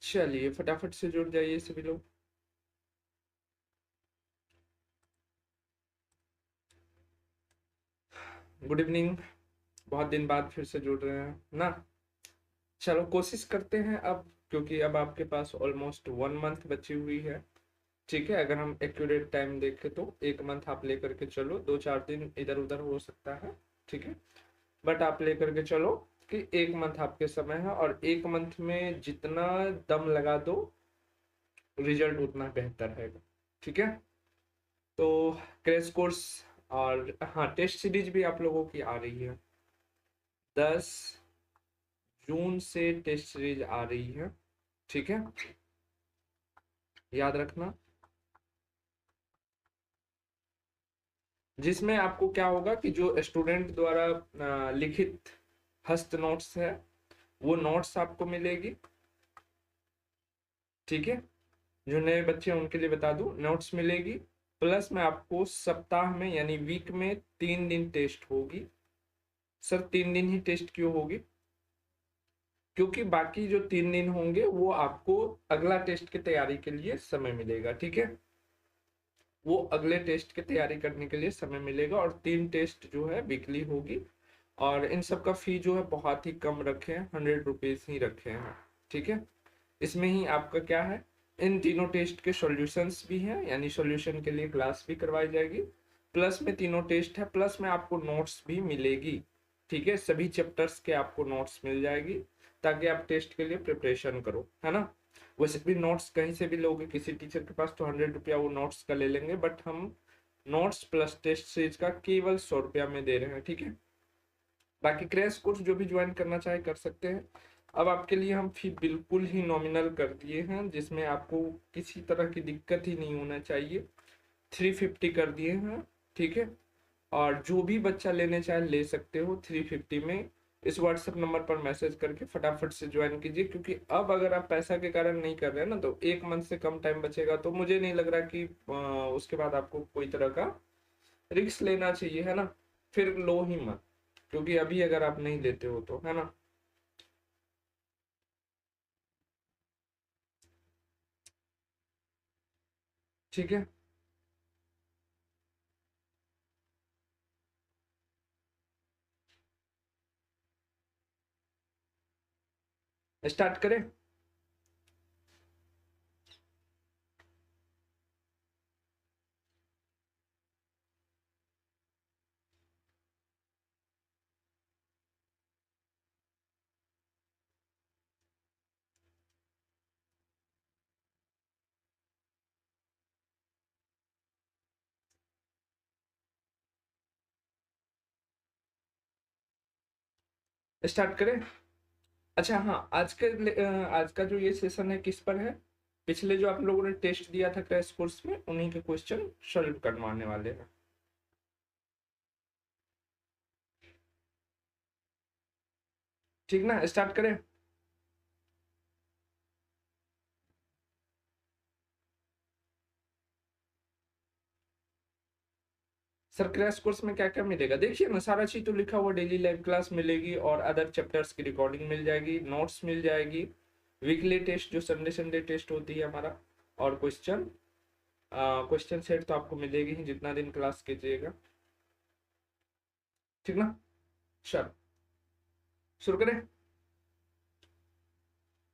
चलिए फटाफट से जुड़ जाइए सभी लोग। Good evening. बहुत दिन बाद फिर से जुड़ रहे हैं ना। चलो कोशिश करते हैं अब, क्योंकि अब आपके पास ऑलमोस्ट 1 मंथ बची हुई है। ठीक है, अगर हम एक्यूरेट टाइम देखें तो 1 मंथ आप लेकर के चलो, 2-4 दिन इधर उधर हो सकता है। ठीक है, बट आप लेकर के चलो कि 1 मंथ आपके समय है, और 1 मंथ में जितना दम लगा दो रिजल्ट उतना बेहतर है। ठीक है, तो क्रैश कोर्स और हाँ टेस्ट सीरीज भी आप लोगों की आ रही है। 10 जून से टेस्ट सीरीज आ रही है। ठीक है, याद रखना। जिसमें आपको क्या होगा कि जो स्टूडेंट द्वारा लिखित हस्त नोट्स है वो नोट्स आपको मिलेगी। ठीक है, जो नए बच्चे हैं उनके लिए बता दूं, नोट्स मिलेगी। प्लस में आपको सप्ताह में यानी वीक में 3 दिन टेस्ट होगी। सर 3 दिन ही टेस्ट क्यों होगी? क्योंकि बाकी जो 3 दिन होंगे वो आपको अगला टेस्ट की तैयारी के लिए समय मिलेगा। ठीक है, वो अगले टेस्ट की तैयारी करने के लिए समय मिलेगा, और 3 टेस्ट जो है वीकली होगी। और इन सब का फी जो है बहुत ही कम रखे हैं, 100 रुपीज ही रखे हैं। ठीक है, इसमें ही आपका क्या है, इन तीनों टेस्ट के सॉल्यूशंस भी हैं, यानी सॉल्यूशन के लिए क्लास भी करवाई जाएगी। प्लस में तीनों टेस्ट है, प्लस में आपको नोट्स भी मिलेगी। ठीक है, सभी चैप्टर्स के आपको नोट्स मिल जाएगी, ताकि आप टेस्ट के लिए प्रिपरेशन करो, है ना। वैसे भी नोट्स कहीं से भी लोगे किसी टीचर के पास तो 100 रुपया वो नोट्स का ले लेंगे, बट हम नोट्स प्लस टेस्ट सीरीज का केवल 100 रुपया में दे रहे हैं। ठीक है, बाकी क्रैश कोर्स जो भी ज्वाइन करना चाहे कर सकते हैं। अब आपके लिए हम फी बिल्कुल ही नॉमिनल कर दिए हैं, जिसमें आपको किसी तरह की दिक्कत ही नहीं होना चाहिए। 350 कर दिए हैं। ठीक है, और जो भी बच्चा लेने चाहे ले सकते हो 350 में। इस व्हाट्सएप नंबर पर मैसेज करके फटाफट से ज्वाइन कीजिए, क्योंकि अब अगर आप पैसा के कारण नहीं कर रहे हैं ना, तो 1 मंथ से कम टाइम बचेगा, तो मुझे नहीं लग रहा कि उसके बाद आपको कोई तरह का रिस्क लेना चाहिए, है ना। फिर लो ही मत, क्योंकि अभी अगर आप नहीं लेते हो तो, है ना। ठीक है, स्टार्ट करें। स्टार्ट करें। अच्छा हाँ, आज का जो ये सेशन है किस पर है? पिछले जो आप लोगों ने टेस्ट दिया था क्रैश कोर्स में, उन्हीं के क्वेश्चन सॉल्व करवाने वाले हैं। ठीक ना, स्टार्ट करें। सर क्रैश कोर्स में क्या क्या मिलेगा, देखिए ना, सारा चीज तो लिखा हुआ, डेली लाइव क्लास मिलेगी, और अदर चैप्टर्स की रिकॉर्डिंग मिल जाएगी, नोट्स मिल जाएगी, वीकली टेस्ट जो संडे संडे टेस्ट होती है हमारा, और क्वेश्चन सेट तो आपको मिलेगी ही जितना दिन क्लास कीजिएगा। ठीक ना, चलो शुरू करें।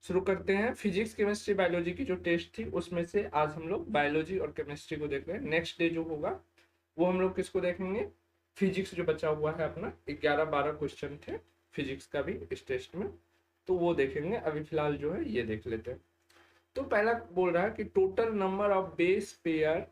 शुरू करते हैं। फिजिक्स केमिस्ट्री बायोलॉजी की जो टेस्ट थी उसमें से आज हम लोग बायोलॉजी और केमिस्ट्री को देख रहे हैं। नेक्स्ट डे जो होगा वो हम लोग किसको देखेंगे? फिजिक्स जो बचा हुआ है अपना, 11-12 क्वेश्चन थे फिजिक्स का भी इस टेस्ट में, तो वो देखेंगे। अभी फिलहाल जो है ये देख लेते हैं। तो पहला बोल रहा है कि total number of base pair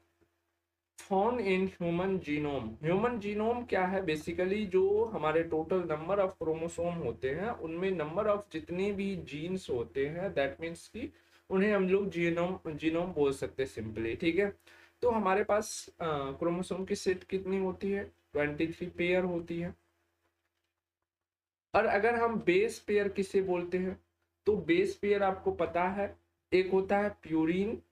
found in human genome. Human genome क्या है? बेसिकली जो हमारे टोटल नंबर ऑफ क्रोमोसोम होते हैं उनमें नंबर ऑफ जितने भी जीन्स होते हैं, दैट मीन्स कि उन्हें हम लोग जीनोम जीनोम बोल सकते हैं सिंपली। ठीक है, तो हमारे पास क्रोमोसोम की सेट कितनी होती है? 23 पेयर होती है। और अगर हम बेस पेयर किसे बोलते हैं, तो बेस पेयर आपको पता है, एक होता है प्यूरिन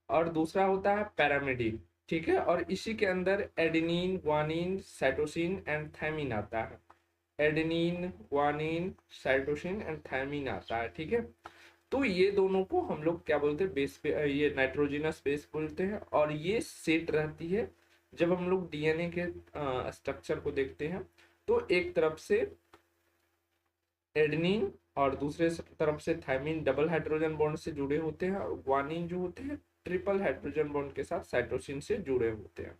और दूसरा होता है पैरामिडिन। ठीक है, और इसी के अंदर adenine, guanine, cytosine and thymine आता है। Adenine, guanine, cytosine and thymine आता है, ठीक है। तो ये दोनों को हम लोग क्या बोलते हैं, बेस पे ये नाइट्रोजिनस बेस बोलते हैं, और ये सेट रहती है जब हम लोग डीएनए के स्ट्रक्चर को देखते हैं। तो एक तरफ से एडेनिन और दूसरे तरफ से थायमिन डबल हाइड्रोजन बॉन्ड से जुड़े होते हैं, और ग्वानिन जो होते हैं ट्रिपल हाइड्रोजन बॉन्ड के साथ साइटोसिन से जुड़े होते हैं,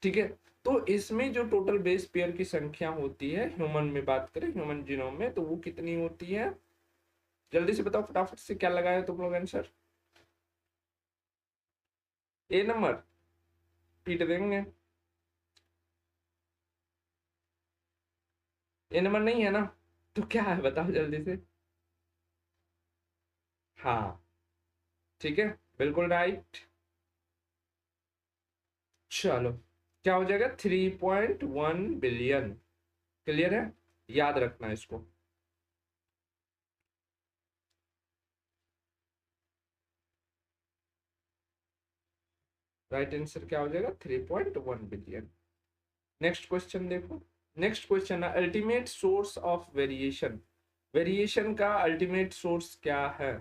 ठीक है। तो इसमें जो टोटल बेस पेयर की संख्या होती है, ह्यूमन में बात करें, ह्यूमन जीनोम में, तो वो कितनी होती है? जल्दी से बताओ फटाफट से, क्या लगाया तुम लोग आंसर? ए नंबर पीट देंगे। ए नंबर नहीं है ना? तो क्या है बताओ जल्दी से। हाँ, ठीक है, बिल्कुल राइट। चलो, क्या हो जाएगा? 3.1 बिलियन। क्लियर है? याद रखना इसको। राइट आंसर क्या हो जाएगा? 3.1 बिलियन। नेक्स्ट क्वेश्चन देखो। नेक्स्ट क्वेश्चन है ultimate source of variation. Variation का अल्टीमेट सोर्स क्या है?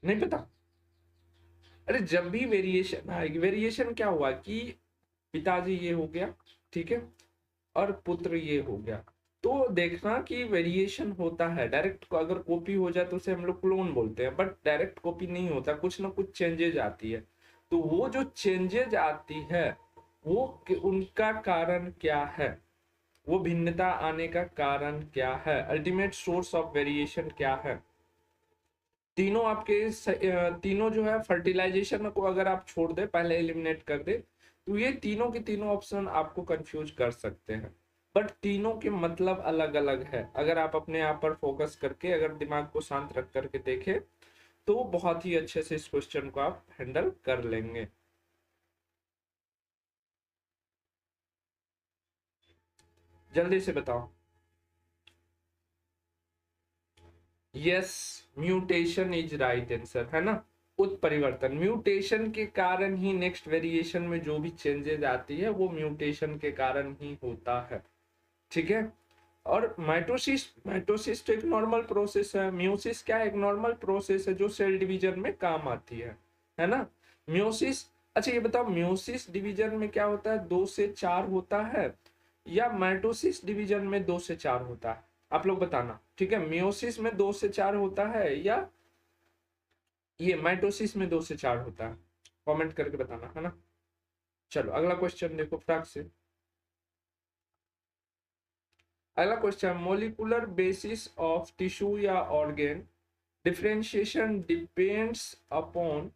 नहीं पता? अरे जब भी वेरिएशन आएगी, वेरिएशन क्या हुआ कि पिताजी ये हो गया, ठीक है, और पुत्र ये हो गया, तो देखना कि वेरिएशन होता है। डायरेक्ट अगर कॉपी हो जाए तो उसे हम लोग क्लोन बोलते हैं, बट डायरेक्ट कॉपी नहीं होता, कुछ ना कुछ चेंजेज आती है। तो वो जो चेंजेज आती है वो उनका कारण क्या है, वो भिन्नता आने का कारण क्या है, अल्टीमेट सोर्स ऑफ वेरिएशन क्या है? तीनों आपके तीनों जो है फर्टिलाइजेशन को अगर आप छोड़ दे, पहले एलिमिनेट कर दे, तो ये तीनों के तीनों ऑप्शन आपको कंफ्यूज कर सकते हैं, बट तीनों के मतलब अलग अलग है। अगर आप अपने आप पर फोकस करके, अगर दिमाग को शांत रख करके देखें, तो बहुत ही अच्छे से इस क्वेश्चन को आप हैंडल कर लेंगे। जल्दी से बताओ। Yes, mutation is right answer, है ना। उत्परिवर्तन, म्यूटेशन के कारण ही नेक्स्ट वेरिएशन में जो भी चेंजेस आती है वो म्यूटेशन के कारण ही होता है, ठीक है। और माइटोसिस, माइटोसिस तो एक नॉर्मल प्रोसेस है, म्यूसिस क्या है? एक नॉर्मल प्रोसेस है जो सेल डिवीजन में काम आती है ना। म्यूसिस, अच्छा ये बताओ, म्यूसिस डिवीजन में क्या होता है, 2 से 4 होता है, या माइटोसिस डिवीजन में 2 से 4 होता है? आप लोग बताना, ठीक है। म्यूसिस में 2 से 4 होता है, या ये माइटोसिस में 2 से 4 होता है? कमेंट करके बताना, है ना। चलो अगला क्वेश्चन देखो फटाक से। अगला question, molecular basis of tissue या organ differentiation depends upon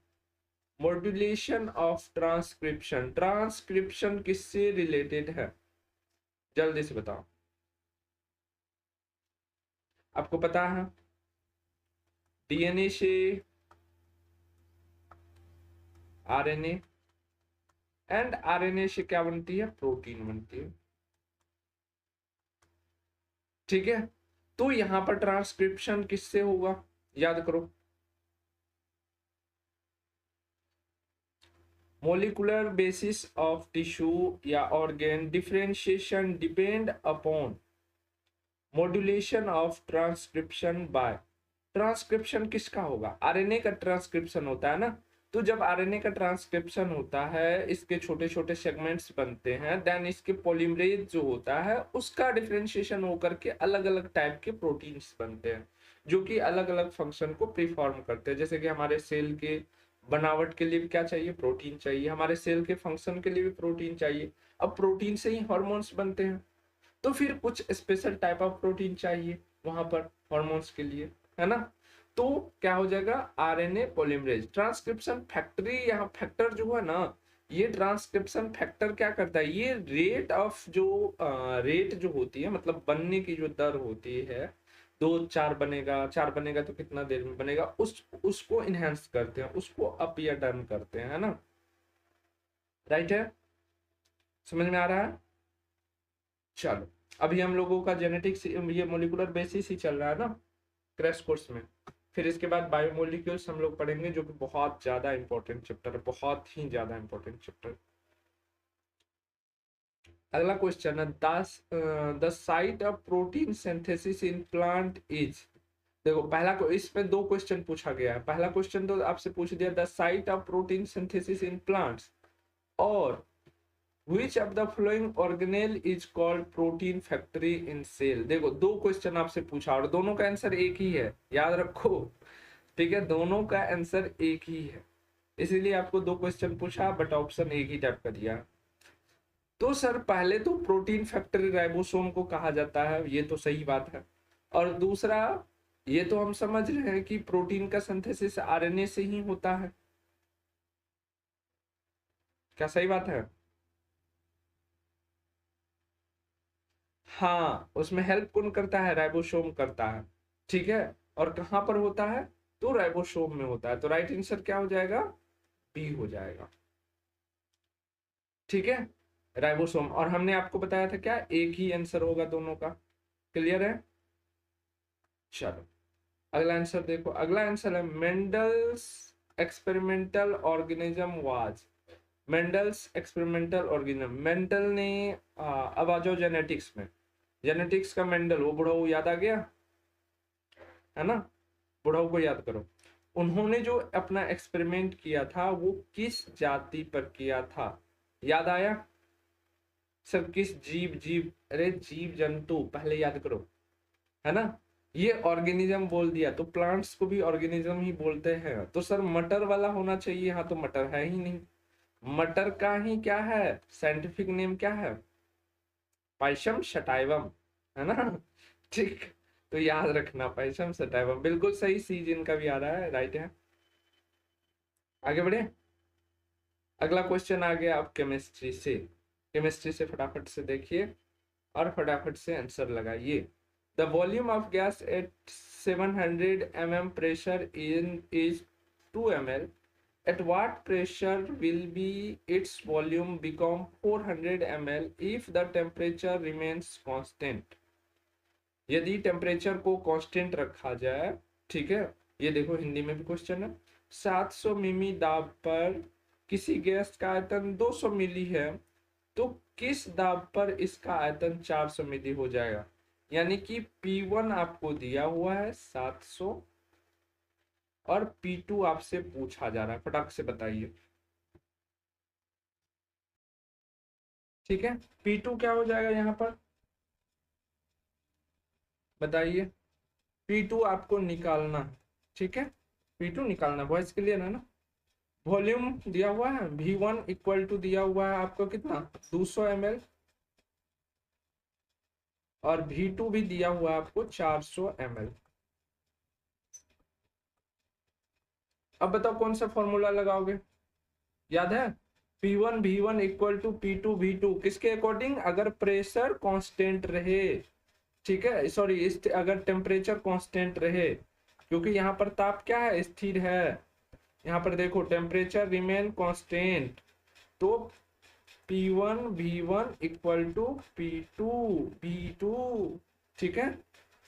modulation of transcription. Transcription किससे रिलेटेड है? जल्दी से बताओ। आपको पता है? डीएनए से आरएनए, एंड आरएनए से क्या बनती है? प्रोटीन बनती है, ठीक है। तो यहां पर ट्रांसक्रिप्शन किससे होगा? याद करो। मोलिकुलर बेसिस ऑफ टिश्यू या organ differentiation depend upon modulation of transcription by. Transcription किसका होगा? आरएनए का ट्रांसक्रिप्शन होता है ना। तो जब आरएनए का ट्रांसक्रिप्शन होता है, इसके छोटे छोटे सेगमेंट्स बनते हैं, देन इसके पॉलीमरेज जो होता है उसका डिफरेंशिएशन होकर के अलग अलग टाइप के प्रोटीन्स बनते हैं, जो कि अलग अलग फंक्शन को परफॉर्म करते हैं। जैसे कि हमारे सेल के बनावट के लिए भी क्या चाहिए? प्रोटीन चाहिए। हमारे सेल के फंक्शन के लिए भी प्रोटीन चाहिए। अब प्रोटीन से ही हॉर्मोन्स बनते हैं, तो फिर कुछ स्पेशल टाइप ऑफ प्रोटीन चाहिए वहां पर हॉर्मोन्स के लिए, है ना। तो क्या हो जाएगा? आरएनए पॉलीमरेज ट्रांसक्रिप्शन फैक्टरी, यहाँ फैक्टर जो है ना, ये ट्रांसक्रिप्शन फैक्टर क्या करता है? ये रेट ऑफ जो रेट जो होती है, मतलब बनने की जो दर होती है, 2 4 बनेगा, 4 बनेगा तो कितना देर में बनेगा, उसको इनहेंस करते हैं, उसको अप या डाउन करते हैं, है ना। राइट है? समझ में आ रहा है? चलो अभी हम लोगों का जेनेटिक्स ये मोलिकुलर बेसिस ही चल रहा है ना क्रैश कोर्स में। फिर इसके बाद बायोमोलिक्यूल्स हम लोग पढ़ेंगे, जो कि बहुत ज्यादा इंपॉर्टेंट चैप्टर है, बहुत ही ज्यादा इंपॉर्टेंट चैप्टर। अगला क्वेश्चन है the site of protein synthesis in plant is. देखो पहला को इसमें दो क्वेश्चन पूछा गया है। पहला क्वेश्चन तो आपसे पूछ दिया the site of protein synthesis in plants, और which of the following organelle is called protein factory in cell। देखो दो क्वेश्चन आपसे पूछा और दोनों का आंसर एक ही है, याद रखो, ठीक है, दोनों का आंसर एक ही है, इसीलिए आपको दो क्वेश्चन पूछा बट ऑप्शन एक ही टाइप का दिया। तो सर पहले तो प्रोटीन फैक्ट्री राइबोसोम को कहा जाता है, ये तो सही बात है, और दूसरा ये तो हम समझ रहे हैं कि प्रोटीन का सिंथेसिस आरएनए से ही होता है। क्या सही बात है? हाँ, उसमें हेल्प कौन करता है? राइबोसोम करता है, ठीक है। और कहां पर होता है? तो राइबोसोम में होता है। तो राइट आंसर क्या हो जाएगा? बी हो जाएगा, ठीक है, राइबोसोम। और हमने आपको बताया था क्या, एक ही आंसर होगा दोनों का। क्लियर है? चलो अगला आंसर देखो। अगला आंसर है Mendel's experimental organism was. Mendel's experimental organism, Mendel ने अब आ जाओ जेनेटिक्स में। जेनेटिक्स का मेंडल, वो बुढ़ऊ याद आ गया है ना, बुढ़ऊ को याद करो। उन्होंने जो अपना एक्सपेरिमेंट किया था वो किस जाति पर किया था? याद आया? सर किस जीव, अरे जीव जंतु पहले याद करो, है ना। ये ऑर्गेनिज्म बोल दिया तो प्लांट्स को भी ऑर्गेनिज्म ही बोलते हैं। तो सर मटर वाला होना चाहिए, यहाँ तो मटर है ही नहीं। मटर का ही क्या है साइंटिफिक नेम, क्या है? पाइशम सटाइवम, है ना, ठीक। तो याद रखना पाइशम सटाइवम, बिल्कुल सही, सी जिनका भी आ रहा है राइट है। आगे बढ़े। अगला क्वेश्चन आ गया अब केमिस्ट्री से। केमिस्ट्री से फटाफट से देखिए और फटाफट से आंसर लगाइए। The volume of gas at 700 mm pressure is 2 ml. At what pressure will be its volume become 400 ml if the temperature remains constant? यदि टेम्परेचर को कांस्टेंट रखा जाए, ठीक है, ये देखो हिंदी में भी क्वेश्चन है। 700 मिमी दाब पर किसी गैस का आयतन 200 मिली है, तो किस दाब पर इसका आयतन 400 मिली हो जाएगा? यानी कि P1 आपको दिया हुआ है 700 और P2 आपसे पूछा जा रहा है, फटाक से बताइए, ठीक है। P2 क्या हो जाएगा यहाँ पर बताइए? P2 आपको निकालना है, ठीक है, P2 निकालना। वॉइस क्लियर है ना? वॉल्यूम दिया हुआ है V1 इक्वल टू दिया हुआ है आपको कितना 200 ml, और V2 भी दिया हुआ है आपको 400 ml। अब बताओ कौन सा फॉर्मूला लगाओगे? याद है? P1 V1 equal to P2 V2 किसके अकॉर्डिंग? अगर प्रेशर कांस्टेंट रहे, ठीक है, सॉरी अगर टेम्परेचर कांस्टेंट रहे, क्योंकि यहाँ पर ताप क्या है, स्थिर है। यहाँ पर देखो टेम्परेचर रिमेन कांस्टेंट, तो P1 V1 equal to P2 V2, ठीक है।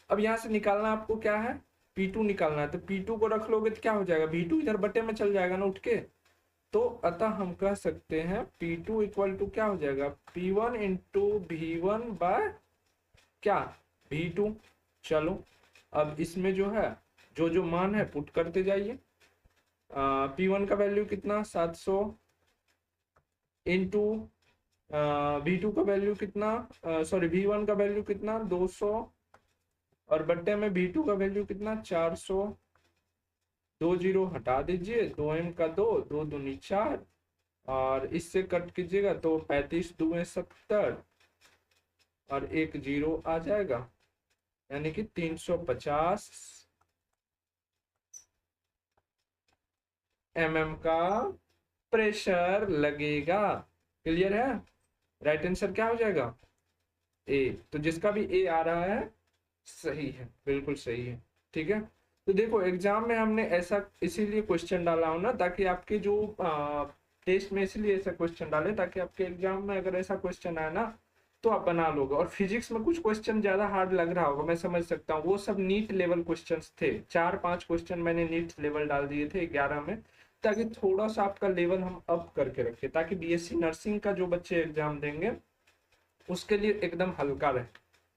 अब यहाँ से निकालना आपको क्या है, P2 निकालना है। तो P2 को रख लोगे तो क्या हो जाएगा, V2 इधर बटे में चल जाएगा ना उठ के। तो अतः हम कह सकते हैं P2 इक्वल टू क्या हो जाएगा, P1 इंटू V1 बाय क्या, V2। चलो अब इसमें जो है जो जो मान है पुट करते जाइए। P1 का वैल्यू कितना 700 इंटू V2 का वैल्यू कितना, सॉरी V1 का वैल्यू कितना 200, और बट्टे में V2 का वैल्यू कितना 400। 2 जीरो हटा दीजिए, 2m का 2, 2 दूनी 4, और इससे कट कीजिएगा तो 35 दूए 70, और एक जीरो आ जाएगा, यानी कि 350 mm का प्रेशर लगेगा। क्लियर है? राइट आंसर क्या हो जाएगा, ए। तो जिसका भी ए आ रहा है सही है, बिल्कुल सही है, ठीक है। तो देखो एग्जाम में हमने ऐसा इसीलिए क्वेश्चन डाला हो ना, ताकि आपके जो टेस्ट में इसलिए ऐसा क्वेश्चन डाले ताकि आपके एग्जाम में अगर ऐसा क्वेश्चन आए ना तो आप बना लोगे। और फिजिक्स में कुछ क्वेश्चन ज्यादा हार्ड लग रहा होगा, मैं समझ सकता हूँ, वो सब नीट लेवल क्वेश्चंस थे। 4-5 क्वेश्चन मैंने नीट लेवल डाल दिए थे 11 में, ताकि थोड़ा सा आपका लेवल हम अप करके रखें, ताकि बीएससी नर्सिंग का जो बच्चे एग्जाम देंगे उसके लिए एकदम हल्का रहे,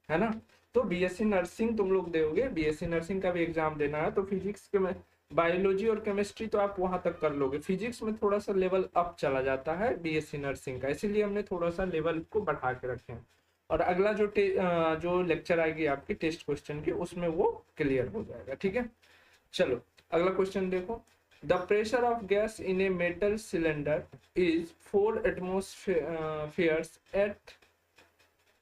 है ना। तो बीएससी नर्सिंग तुम लोग दोगे, बीएससी नर्सिंग का भी एग्जाम देना है, तो फिजिक्स के में बायोलॉजी और केमिस्ट्री तो आप वहां तक कर लोगे। फिजिक्स में थोड़ा सा लेवल अप चला जाता है बीएससी नर्सिंग का, इसीलिए हमने थोड़ा सा लेवल को बढ़ा के रखे हैं। और अगला जो लेक्चर आएगी आपकी टेस्ट क्वेश्चन की, उसमें वो क्लियर हो जाएगा, ठीक है। चलो अगला क्वेश्चन देखो। The pressure of gas in a metal cylinder is 4 atmospheres at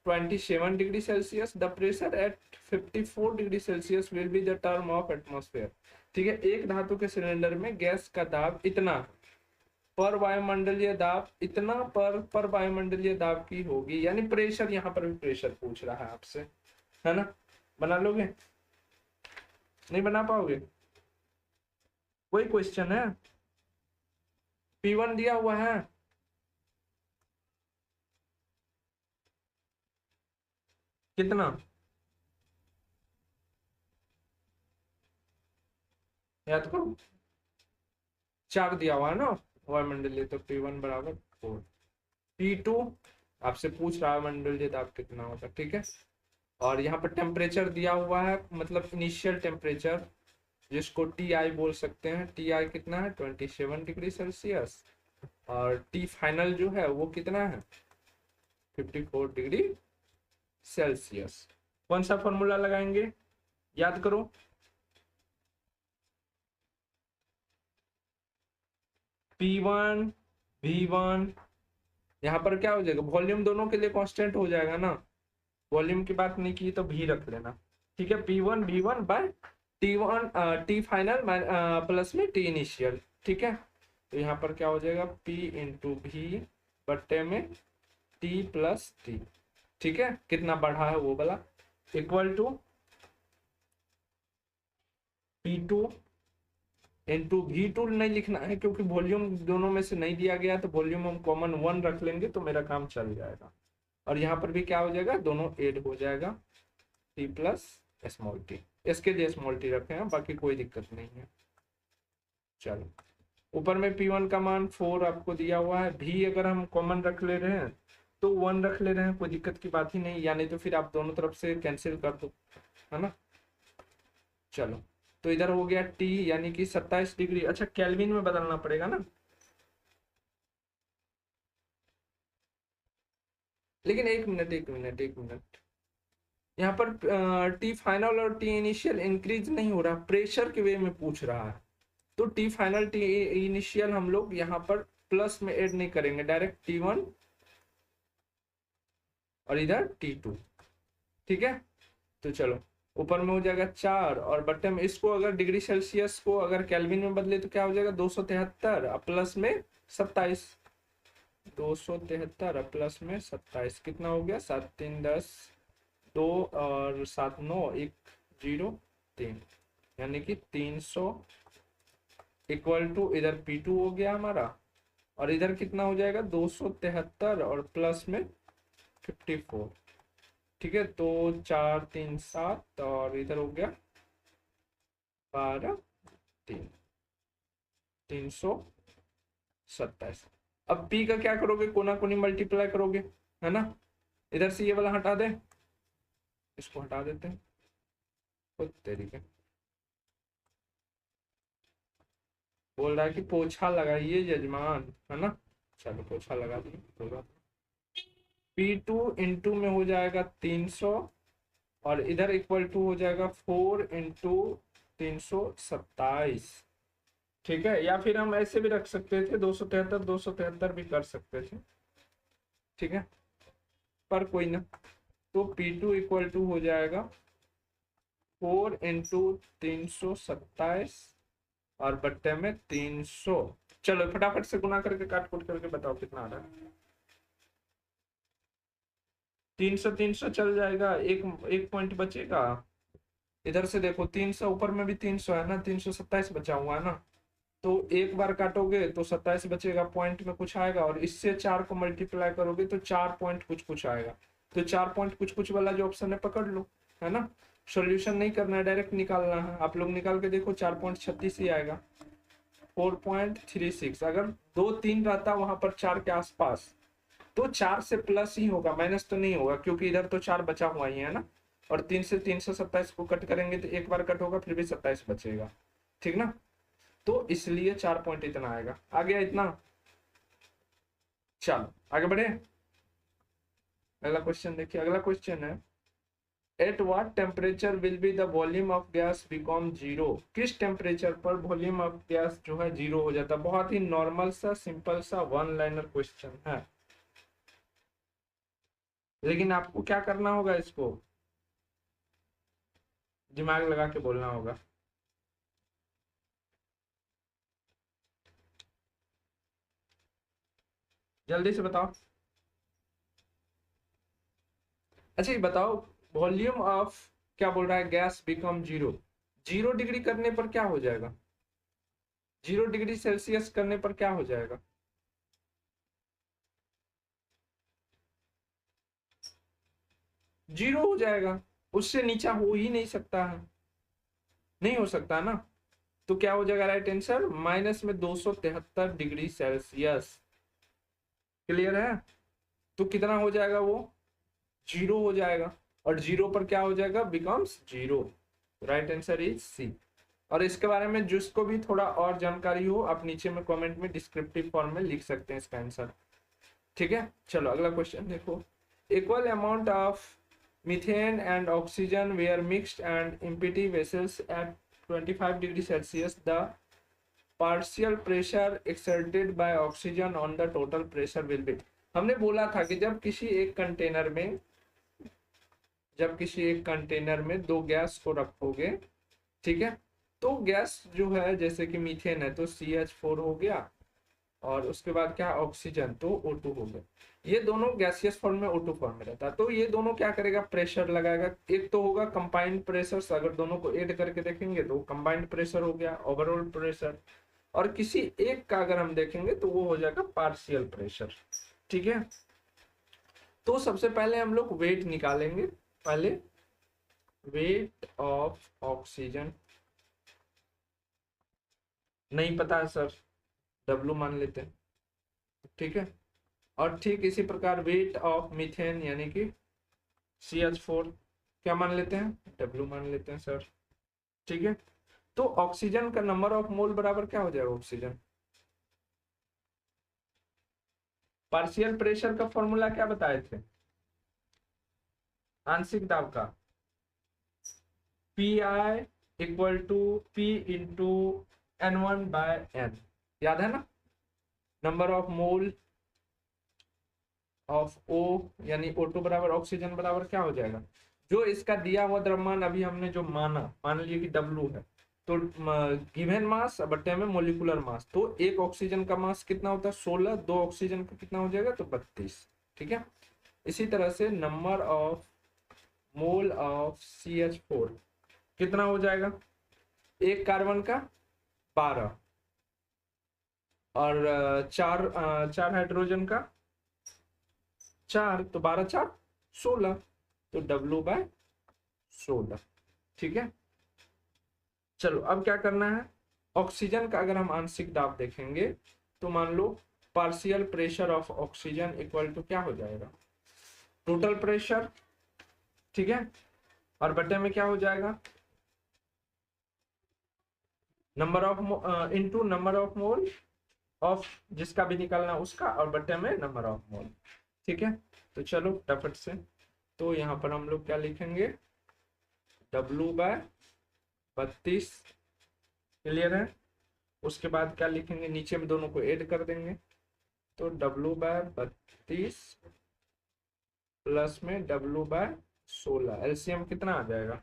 27 degree Celsius. The pressure at 54 degree Celsius will be the term of atmosphere. ठीक है, एक धातु के सिलेंडर में गैस का दाब इतना पर वायुमंडलीय दाब इतना पर वायुमंडलीय दाब की होगी, यानी प्रेशर, यहाँ पर भी प्रेशर पूछ रहा है आपसे, है ना। बना लोगे? नहीं बना पाओगे? वही क्वेश्चन है, P1 दिया हुआ है, कितना याद करो, 4 दिया हुआ है ना वायुमंडलीय, तो P1 बराबर 4। P2 आपसे पूछ रहा है मंडलीय दाब कितना होगा, ठीक है। और यहाँ पर टेम्परेचर दिया हुआ है, मतलब इनिशियल टेम्परेचर, जिसको TI बोल सकते हैं। TI कितना है? 27 डिग्री सेल्सियस। और T फाइनल जो है वो कितना है? 54 डिग्री सेल्सियस। कौन सा फॉर्मूला लगाएंगे? याद करो। P1 V1, यहाँ पर क्या हो जाएगा, वॉल्यूम दोनों के लिए कांस्टेंट हो जाएगा ना, वॉल्यूम की बात नहीं की तो भी रख लेना, ठीक है। P1 V1 by T1 T final plus में T इनिशियल, ठीक है। तो यहाँ पर क्या हो जाएगा, P इंटू V बट्टे में T प्लस T, ठीक है। कितना बढ़ा है वो वाला, equal to P2 into V2 नहीं लिखना है, क्योंकि वॉल्यूम दोनों में से नहीं दिया गया, तो वॉल्यूम हम कॉमन 1 रख लेंगे तो मेरा काम चल जाएगा। और यहाँ पर भी क्या हो जाएगा, दोनों ऐड हो जाएगा, T प्लस स्मॉल टी, इसके लिए स्मॉल टी रखे हैं, बाकी कोई दिक्कत नहीं है। चलो ऊपर में P1 का मान 4 आपको दिया हुआ है, भी अगर हम कॉमन रख ले रहे हैं तो 1 रख ले रहे हैं, कोई दिक्कत की बात ही नहीं, यानी तो फिर आप दोनों तरफ से कैंसिल कर दो, है ना। चलो तो इधर हो गया T यानी कि 27 डिग्री। अच्छा केल्विन में बदलना पड़ेगा ना, लेकिन एक मिनट, यहाँ पर T फाइनल और T इनिशियल इंक्रीज नहीं हो रहा, प्रेशर के वे में पूछ रहा है। तो T फाइनल T इनिशियल हम लोग यहाँ पर प्लस में ऐड नहीं करेंगे, डायरेक्ट T1 और इधर T2, ठीक है। तो चलो ऊपर में हो जाएगा 4 और बट्टे में, इसको अगर डिग्री सेल्सियस को अगर केल्विन में बदले तो क्या हो जाएगा, 273 और प्लस में 27, 273 प्लस में 27 कितना हो गया, 7 3 10, 2 और 7 9 1 0 3, यानी कि 300 इक्वल टू इधर P2 हो गया हमारा, और इधर कितना हो जाएगा 273 और प्लस में 54, ठीक है। तो 4 3 7 और इधर हो गया 12 3, 327। अब P का क्या करोगे, कोना कोनी मल्टीप्लाई करोगे, है ना। इधर से ये वाला हटा दे, इसको हटा देते हैं, खुद तरीके बोल रहा है कि पोछा लगाइए यजमान, है ना। चलो पोछा लगा दिए, कोई बात। P2 इंटू में हो जाएगा 300 और इधर इक्वल टू हो जाएगा 4 इंटू 327, ठीक है। या फिर हम ऐसे भी रख सकते थे, 273 भी कर सकते थे, ठीक है, पर कोई ना। तो P2 इक्वल टू हो जाएगा 4 इंटू 327 और बट्टे में 300। चलो फटाफट से गुना करके काट कुट करके बताओ कितना आ रहा है। 300 चल जाएगा, एक पॉइंट बचेगा। इधर से देखो 300, ऊपर में भी 300 है ना, 327 बचा हुआ है ना, तो एक बार काटोगे तो 27 बचेगा, पॉइंट में कुछ आएगा, और इससे 4 को मल्टीप्लाई करोगे तो 4 पॉइंट कुछ कुछ आएगा। तो 4 पॉइंट कुछ कुछ वाला जो ऑप्शन है पकड़ लो, है ना। सॉल्यूशन नहीं करना है, डायरेक्ट निकालना है। आप लोग निकाल के देखो, 4.36 ही आएगा, 4.36। अगर 2 3 रहता वहां पर 4 के आसपास, तो 4 से प्लस ही होगा, माइनस तो नहीं होगा, क्योंकि इधर तो 4 बचा हुआ ही है ना। और 3 से 327 को कट करेंगे तो एक बार कट होगा, फिर भी 27 बचेगा, ठीक ना। तो इसलिए 4 पॉइंट इतना आएगा। आ गया इतना। चलो आगे बढ़े, अगला क्वेश्चन देखिए। अगला क्वेश्चन है, at what temperature will be the volume of gas become zero. किस टेम्परेचर पर वॉल्यूम ऑफ गैस जो है जीरो हो जाता है। बहुत ही नॉर्मल सा, सिंपल सा, वन लाइनर क्वेश्चन है, लेकिन आपको क्या करना होगा, इसको दिमाग लगा के बोलना होगा। जल्दी से बताओ। अच्छा ये बताओ, वॉल्यूम ऑफ, क्या बोल रहा है, गैस बिकम जीरो। 0 डिग्री करने पर क्या हो जाएगा, 0 डिग्री सेल्सियस करने पर क्या हो जाएगा। जीरो हो जाएगा, उससे नीचा हो ही नहीं सकता है, नहीं हो सकता ना। तो क्या हो जाएगा राइट आंसर, माइनस में 273 डिग्री सेल्सियस। क्लियर है। तो कितना हो जाएगा वो, जीरो हो जाएगा। और जीरो पर क्या हो जाएगा, becomes zero. Right answer is C. और इसके बारे में जिसको भी थोड़ा और जानकारी हो, आप नीचे में कमेंट में डिस्क्रिप्टिव फॉर्म में लिख सकते हैं इसका आंसर, ठीक है। चलो अगला क्वेश्चन देखो। Equal amount of methane and oxygen were mixed and empty vessels at 25 degree Celsius, the partial pressure exerted by oxygen on the total pressure will be. हमने बोला था कि जब किसी एक कंटेनर में दो गैस को रखोगे, ठीक है, तो गैस जो है, जैसे कि मीथेन है तो CH4 हो गया, और उसके बाद क्या, ऑक्सीजन तो O2 हो गया। ये दोनों गैसियस फॉर्म में, O2 फॉर्म में रहता है। तो ये दोनों क्या करेगा, प्रेशर लगाएगा। एक तो होगा कंबाइंड प्रेशर, अगर दोनों को ऐड करके देखेंगे तो कंबाइंड प्रेशर हो गया, ओवरऑल प्रेशर। और किसी एक का अगर हम देखेंगे तो वो हो जाएगा पार्शियल प्रेशर, ठीक है। तो सबसे पहले हम लोग वेट निकालेंगे। पहले वेट ऑफ ऑक्सीजन, नहीं पता है सर, W मान लेते हैं, ठीक है। और ठीक इसी प्रकार वेट ऑफ मीथेन यानी कि CH4, क्या मान लेते हैं, W मान लेते हैं सर, ठीक है। तो ऑक्सीजन का नंबर ऑफ मोल बराबर क्या हो जाएगा, ऑक्सीजन। पार्शियल प्रेशर का फॉर्मूला क्या बताए थे, आंशिक दाब का, PI equal to P into N1/N, याद है ना। Number of mole of O यानी O2 बराबर ऑक्सीजन बराबर क्या हो जाएगा, जो इसका दिया हुआ द्रव्यमान अभी हमने जो मान लिया कि W है, तो गिवन मास बट्टे में मोलिकुलर मास, तो एक ऑक्सीजन का मास कितना होता है, 16, दो ऑक्सीजन का कितना हो जाएगा, तो 32, ठीक है। इसी तरह से number of mole of CH4 कितना हो जाएगा, एक कार्बन का 12, और चार हाइड्रोजन का 4, तो 12 4 16, तो W/16, ठीक है। चलो अब क्या करना है, ऑक्सीजन का अगर हम आंशिक दाब देखेंगे तो मान लो partial pressure of oxygen equal to क्या हो जाएगा, टोटल प्रेशर, ठीक है। और बटे में क्या हो जाएगा, number of into number of mole of जिसका भी निकालना उसका, और बटे में नंबर ऑफ मोल, ठीक है। तो चलो फटाफट से, तो यहाँ पर हम लोग क्या लिखेंगे, W/32, क्लियर है। उसके बाद क्या लिखेंगे, नीचे में दोनों को ऐड कर देंगे, तो W/32 प्लस में W/16, एलसीएम कितना आ जाएगा,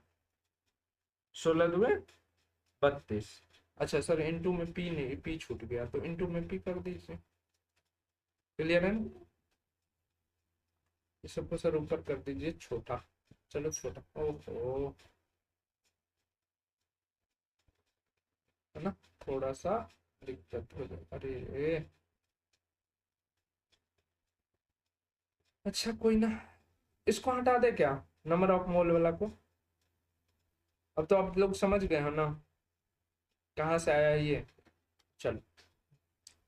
16×2 = 32। अच्छा सर इनटू में P नहीं, P छूट गया, तो इनटू में P कर दीजिए, क्लियर है। ये सबको सर ऊपर कर दीजिए छोटा, चलो छोटा, ओहो, है ना, थोड़ा सा दिक्कत हो जाए, अरे अच्छा कोई ना, इसको हटा दे क्या, नंबर ऑफ मोल वाला को। अब तो आप लोग समझ गए हो ना कहाँ से आया ये। चलो,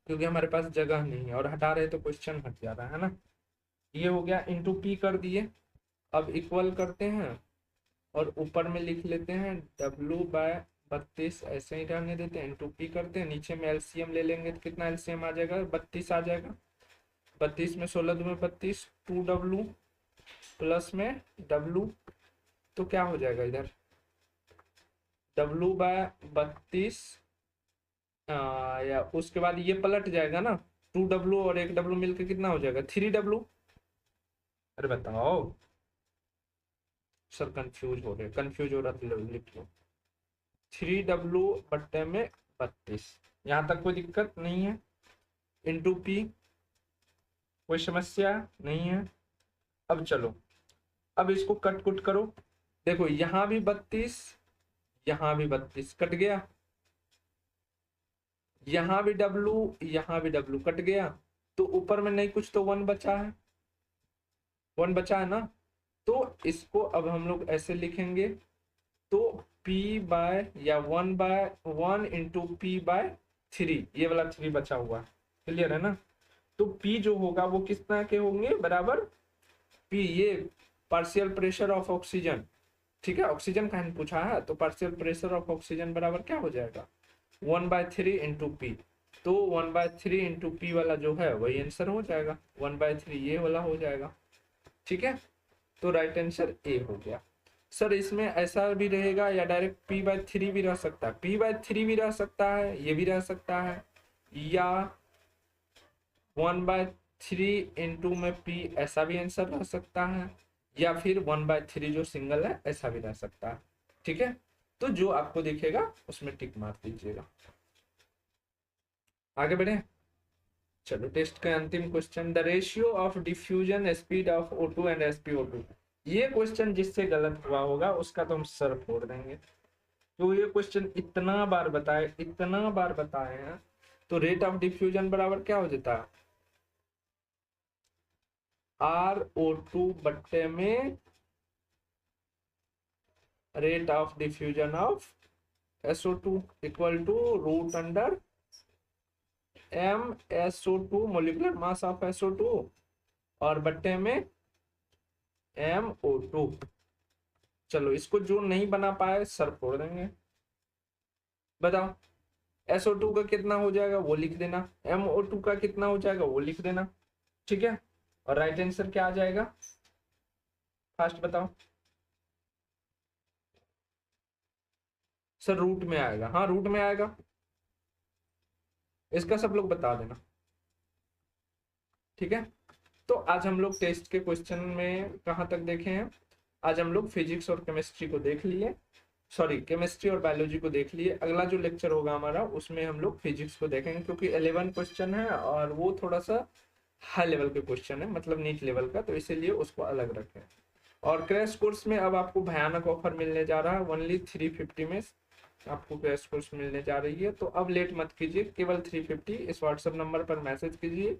क्योंकि हमारे पास जगह नहीं है और हटा रहे तो क्वेश्चन हट जा रहा है ना। ये हो गया, इंटू पी कर दिए। अब इक्वल करते हैं और ऊपर में लिख लेते हैं W/32, ऐसे ही रहने देते हैं। इंटू पी करते हैं, नीचे में एलसीएम ले लेंगे तो कितना एलसीएम आ जाएगा, 32 आ जाएगा। 32 में 16 दूनी 32, 2W प्लस में W, तो क्या हो जाएगा इधर W/32, या उसके बाद ये पलट जाएगा ना, 2W और 1W मिलकर कितना हो जाएगा 3W। अरे बताओ सर, कंफ्यूज हो रहा तो लिख लो 3W बट्टे में 32, यहाँ तक कोई दिक्कत नहीं है। इंटू पी, कोई समस्या नहीं है। अब चलो, अब इसको कट कुट करो। देखो यहाँ भी 32, यहाँ भी 32 कट गया, यहाँ भी W कट गया, तो ऊपर में नहीं कुछ तो 1 बचा है, 1 बचा है ना। तो इसको अब हम लोग ऐसे लिखेंगे, तो P बाय या 1/1 इंटू P/3, ये वाला 3 बचा हुआ, क्लियर है ना। तो P जो होगा वो किस तरह के होंगे, बराबर P, ये पार्शियल प्रेशर ऑफ ऑक्सीजन, ठीक है, ऑक्सीजन का हमने पूछा है, तो पार्शियल प्रेशर ऑफ ऑक्सीजन बराबर क्या हो जाएगा 1/3 इंटू पी। तो 1/3 इंटू पी वाला जो है वही आंसर हो जाएगा, 1/3 ये वाला हो जाएगा, ठीक है। तो राइट आंसर ए हो गया। सर इसमें ऐसा भी रहेगा या डायरेक्ट P/3 भी रह सकता है, P/3 भी रह सकता है, ये भी रह सकता है, या 1/3 इंटू में P, ऐसा भी आंसर रह सकता है, या फिर 1/3 जो सिंगल है ऐसा भी रह सकता है, ठीक है। तो जो आपको दिखेगा उसमें टिक मार दीजिएगा। आगे बढ़े, चलो टेस्ट का अंतिम question, the ratio of diffusion speed of O2 and SpO2। ये क्वेश्चन जिससे गलत हुआ होगा उसका तो हम सर फोड़ देंगे, तो ये क्वेश्चन इतना बार बताए हैं। तो रेट ऑफ डिफ्यूजन बराबर क्या हो जाता है, RO2 बट्टे में rate of diffusion of SO2 equal to root under MSO2 molecular mass of SO2 और बट्टे में MO2। चलो इसको जो नहीं बना पाए सर फोड़ देंगे। बताओ SO2 का कितना हो जाएगा वो लिख देना, MO2 का कितना हो जाएगा वो लिख देना, ठीक है। और राइट आंसर क्या आ जाएगा, फास्ट बताओ सर। रूट में आएगा, हाँ रूट में आएगा, इसका सब लोग बता देना, ठीक है। तो आज हम लोग टेस्ट के क्वेश्चन में कहाँ तक देखे हैं, आज हम लोग फिजिक्स और केमिस्ट्री को देख लिए, सॉरी केमिस्ट्री और बायोलॉजी को देख लिए। अगला जो लेक्चर होगा हमारा उसमें हम लोग फिजिक्स को देखेंगे, क्योंकि 11 क्वेश्चन है और वो थोड़ा सा हाई लेवल के क्वेश्चन है, मतलब नीट लेवल का, तो इसीलिए उसको अलग रखें। और क्रैश कोर्स में अब आपको भयानक ऑफर मिलने जा रहा है, ओनली 350 में आपको क्रैश कोर्स मिलने जा रही है। तो अब लेट मत कीजिए, केवल 350 इस व्हाट्सएप नंबर पर मैसेज कीजिए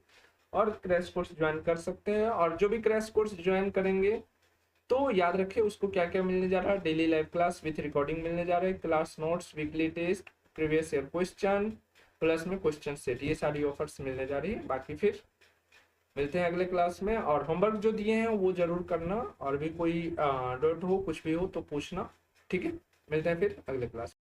और क्रैश कोर्स ज्वाइन कर सकते हैं। और जो भी क्रैश कोर्स ज्वाइन करेंगे तो याद रखिए उसको क्या क्या मिलने जा रहा है, daily live class with recording मिलने जा रहा है, class notes, weekly test, previous year question, plus में क्वेश्चन सेट, ये सारी ऑफर्स मिलने जा रही है। बाकी फिर मिलते हैं अगले क्लास में, और होमवर्क जो दिए हैं वो जरूर करना, और भी कोई डाउट हो कुछ भी हो तो पूछना, ठीक है। मिलते हैं फिर अगले क्लास।